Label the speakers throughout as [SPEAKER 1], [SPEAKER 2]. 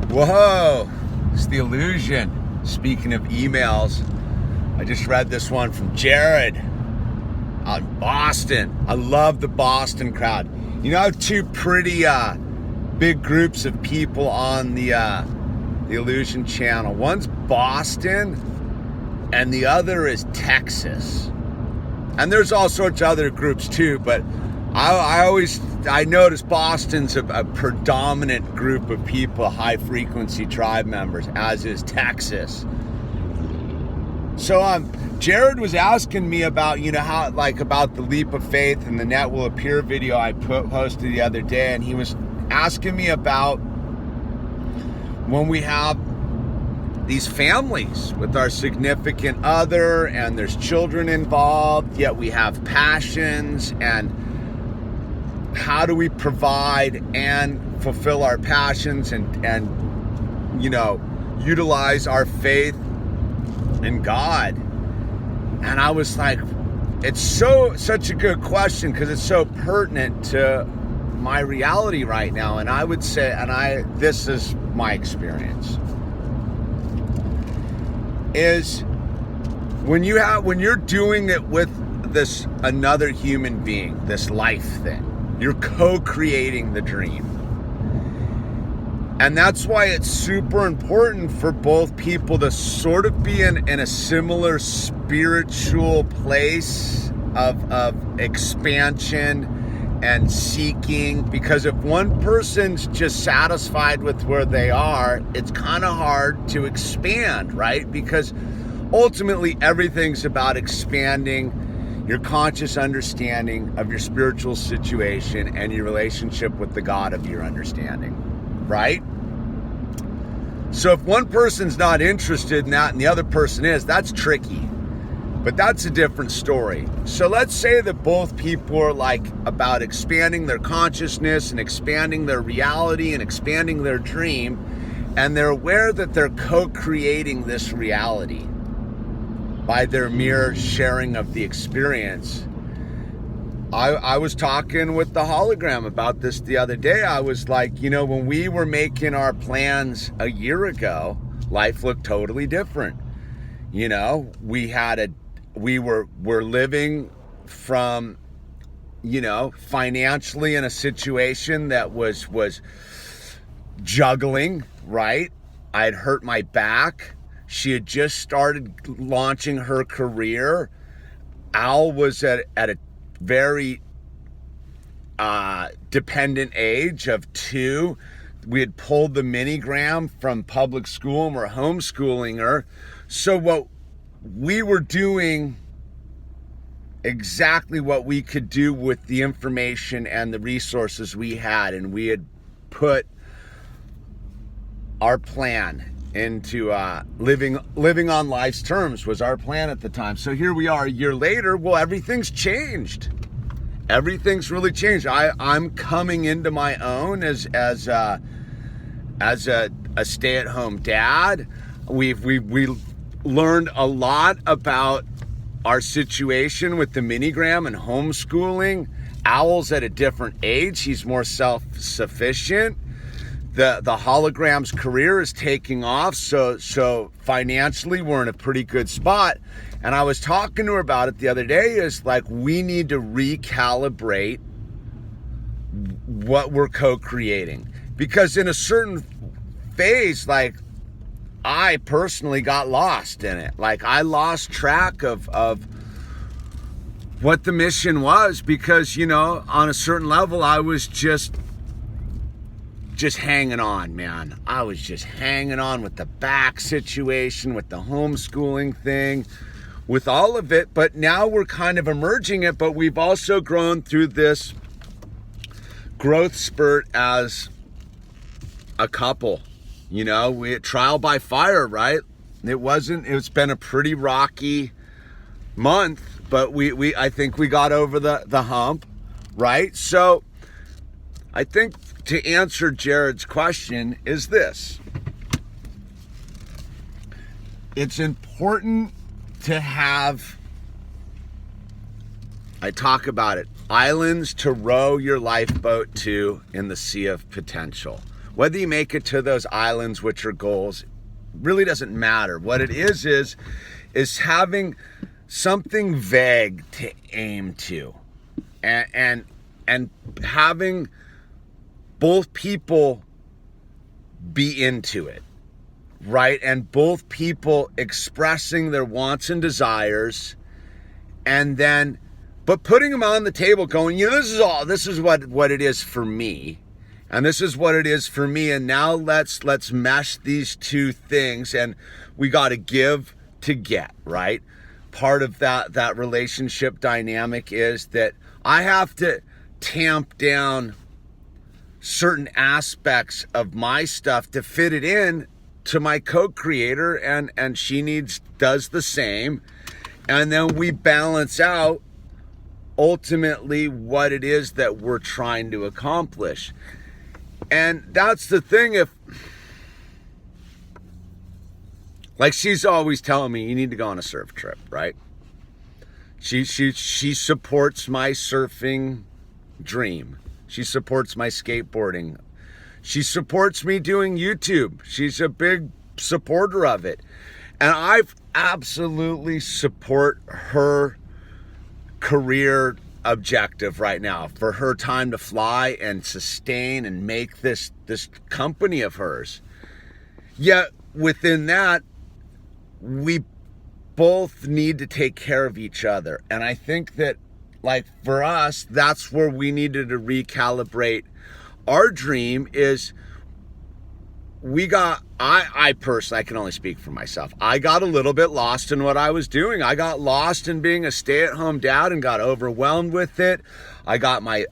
[SPEAKER 1] Whoa, it's the illusion. Speaking of emails, I just read this one from Jared out in Boston. I love the Boston crowd. You know, I have two pretty big groups of people on the Illusion channel. One's Boston and the other is Texas. And there's all sorts of other groups too, but I notice Boston's a predominant group of people, high frequency tribe members, as is Texas. So Jared was asking me about, how, about the leap of faith and the net will appear video I posted the other day, and he was asking me about when we have these families with our significant other and there's children involved, yet we have passions, and how do we provide and fulfill our passions and utilize our faith in God? And I was like, it's such a good question because it's so pertinent to my reality right now. And I would say, this is my experience, is when you're doing it with this another human being, this life thing, you're co-creating the dream. And that's why it's super important for both people to sort of be in a similar spiritual place of expansion and seeking. Because if one person's just satisfied with where they are, it's kind of hard to expand, right? Because ultimately everything's about expanding your conscious understanding of your spiritual situation and your relationship with the God of your understanding, right? So if one person's not interested in that and the other person is, that's tricky. But that's a different story. So let's say that both people are about expanding their consciousness and expanding their reality and expanding their dream, and they're aware that they're co-creating this reality by their mere sharing of the experience. I was talking with the hologram about this the other day. I was like, when we were making our plans a year ago, life looked totally different. We were living from, financially in a situation that was juggling, right? I'd hurt my back. She had just started launching her career. Al was at a very dependent age of 2. We had pulled the minigram from public school and we're homeschooling her. So what we were doing exactly what we could do with the information and the resources we had, and we had put our plan into living on life's terms was our plan at the time. So here we are a year later. Well, everything's changed. Everything's really changed. I'm coming into my own as a stay-at-home dad. We learned a lot about our situation with the minigram and homeschooling. Owl's at a different age. He's more self-sufficient. The hologram's career is taking off, so financially we're in a pretty good spot. And I was talking to her about it the other day, is we need to recalibrate what we're co-creating. Because in a certain phase, I personally got lost in it. I lost track of what the mission was, because, on a certain level, I was just hanging on, man. I was just hanging on with the back situation, with the homeschooling thing, with all of it. But now we're kind of emerging it, but we've also grown through this growth spurt as a couple. We trial by fire, right? It's been a pretty rocky month, but I think we got over the hump, right? So I think to answer Jared's question is this. It's important to have, I talk about it, islands to row your lifeboat to in the sea of potential. Whether you make it to those islands, which are goals, really doesn't matter. What it is having something vague to aim to, and having both people be into it, right? And both people expressing their wants and desires, and then, but putting them on the table going, this is what it is for me, and this is what it is for me, and now let's mesh these two things, and we got to give to get, right? Part of that relationship dynamic is that I have to tamp down certain aspects of my stuff to fit it in to my co-creator, and she does the same, and then we balance out ultimately what it is that we're trying to accomplish. And that's the thing, like she's always telling me, you need to go on a surf trip, right? She supports my surfing dream. She supports my skateboarding. She supports me doing YouTube. She's a big supporter of it. And I absolutely support her career objective right now, for her time to fly and sustain and make this company of hers. Yet within that, we both need to take care of each other. And I think that, like, for us, that's where we needed to recalibrate our dream. Is I personally, I can only speak for myself, I got a little bit lost in what I was doing. I got lost in being a stay-at-home dad and got overwhelmed with it. I got my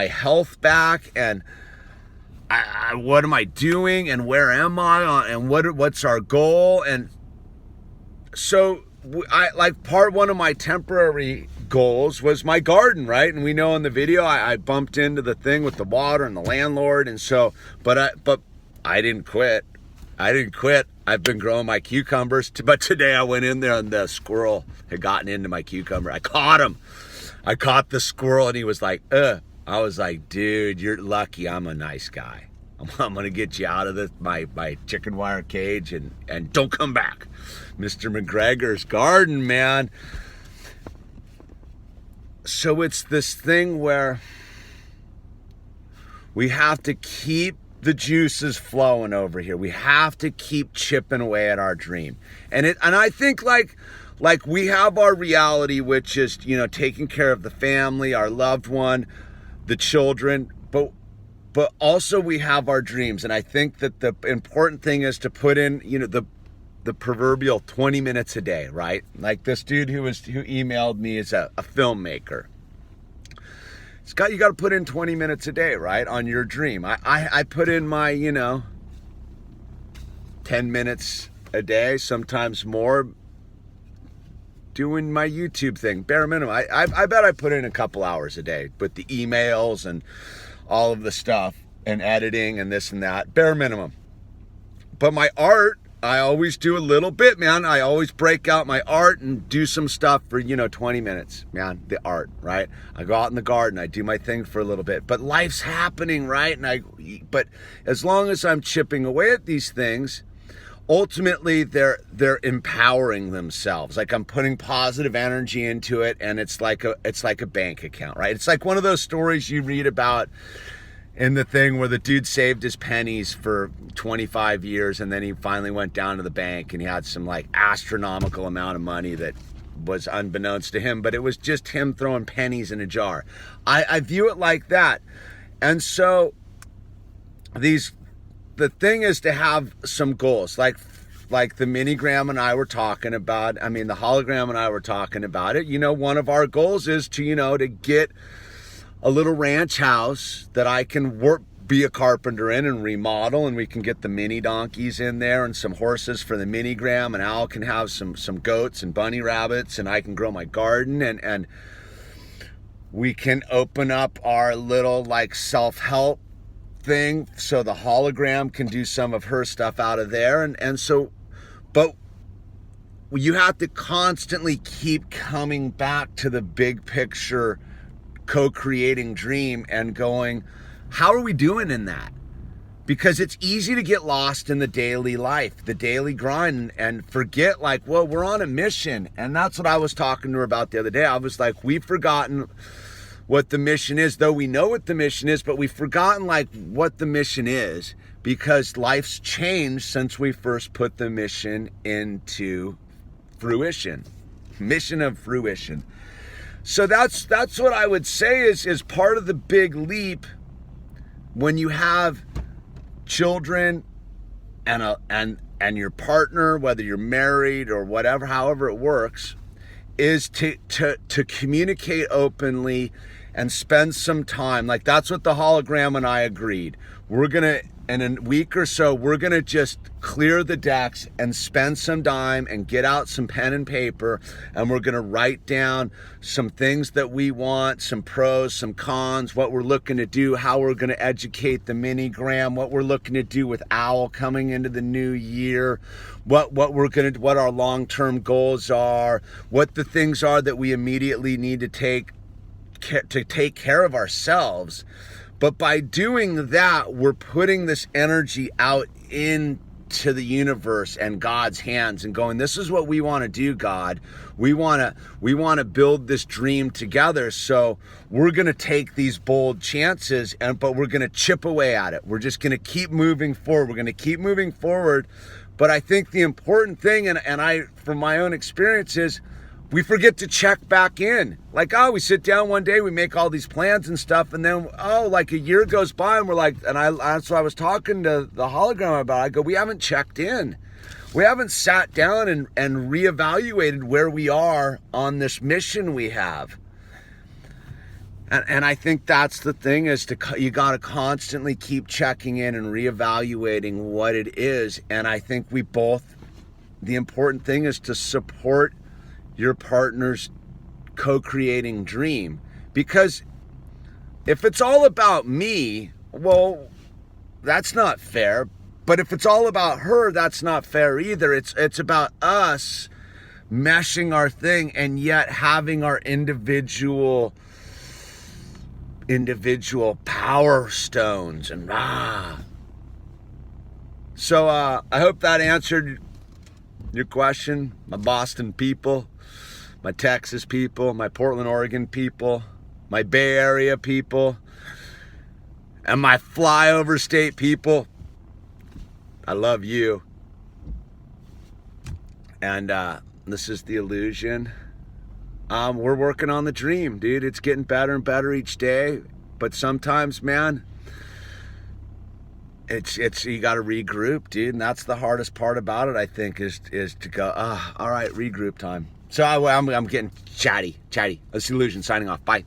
[SPEAKER 1] health back, and what am I doing, and where am I, and what's our goal? And so one of my temporary goals was my garden, right? And we know in the video I bumped into the thing with the water and the landlord, and so but I didn't quit. I've been growing my cucumbers, but today I went in there and the squirrel had gotten into my cucumber. I caught him. I caught the squirrel, and he was like, ugh. I was like, dude, you're lucky I'm a nice guy. I'm gonna get you out of my chicken wire cage and don't come back. Mr. McGregor's garden, man. So it's this thing where we have to keep the juices flowing over here. We have to keep chipping away at our dream. And I think like we have our reality, which is, taking care of the family, our loved one, the children, but also we have our dreams. And I think that the important thing is to put in, the proverbial 20 minutes a day, right? Like this dude who emailed me is a filmmaker. You got to put in 20 minutes a day, right, on your dream. I put in my, 10 minutes a day, sometimes more, doing my YouTube thing, bare minimum. I bet I put in a couple hours a day with the emails and all of the stuff and editing and this and that, bare minimum. But my art, I always do a little bit, man. I always break out my art and do some stuff for, 20 minutes, man, the art, right? I go out in the garden, I do my thing for a little bit, but life's happening, right? But as long as I'm chipping away at these things, ultimately they're empowering themselves. Like I'm putting positive energy into it, and it's like a bank account, right? It's like one of those stories you read about in the thing where the dude saved his pennies for 25 years, and then he finally went down to the bank and he had some like astronomical amount of money that was unbeknownst to him, but it was just him throwing pennies in a jar. I view it like that. And so the thing is to have some goals, like the minigram and I were talking about. I mean, the hologram and I were talking about it. One of our goals is to get a little ranch house that I can be a carpenter in and remodel, and we can get the mini donkeys in there and some horses for the minigram, and Al can have some goats and bunny rabbits, and I can grow my garden, and we can open up our little like self-help thing so the hologram can do some of her stuff out of there, and so, but you have to constantly keep coming back to the big picture co-creating dream and going, how are we doing in that? Because it's easy to get lost in the daily life, the daily grind, and forget, like, well, we're on a mission. And that's what I was talking to her about the other day. I was like, we've forgotten what the mission is, though we know what the mission is, but we've forgotten, like, what the mission is, because life's changed since we first put the mission into fruition. Mission of fruition. So that's what I would say is part of the big leap when you have children and your partner, whether you're married or whatever, however it works, is to communicate openly and spend some time. Like, that's what the hologram and I agreed. We're gonna, in a week or so, we're gonna just clear the decks and spend some time and get out some pen and paper, and we're gonna write down some things that we want, some pros, some cons, what we're looking to do, how we're gonna educate the mini-gram, what we're looking to do with Owl coming into the new year, what our long-term goals are, what the things are that we immediately need to take care of ourselves. But by doing that, we're putting this energy out into the universe and God's hands and going, this is what we want to do, God. We want to build this dream together. So we're going to take these bold chances, but we're going to chip away at it. We're just going to keep moving forward. We're going to keep moving forward. But I think the important thing, and I, from my own experience, is we forget to check back in. Like, we sit down one day, we make all these plans and stuff, and then, like a year goes by, and we're like, that's what I was talking to the hologram about. I go, we haven't checked in. We haven't sat down and reevaluated where we are on this mission we have. And I think that's the thing, is you got to constantly keep checking in and reevaluating what it is. And I think the important thing is to support your partner's co-creating dream. Because if it's all about me, well, that's not fair. But if it's all about her, that's not fair either. It's about us meshing our thing and yet having our individual power stones and So I hope that answered your question, my Boston people, my Texas people, my Portland, Oregon people, my Bay Area people, and my flyover state people. I love you. And this is The Illusion. We're working on the dream, dude. It's getting better and better each day. But sometimes, man, it's you got to regroup, dude. And that's the hardest part about it, I think, is to go, all right, regroup time. So I'm getting chatty. This is The Illusion signing off. Bye.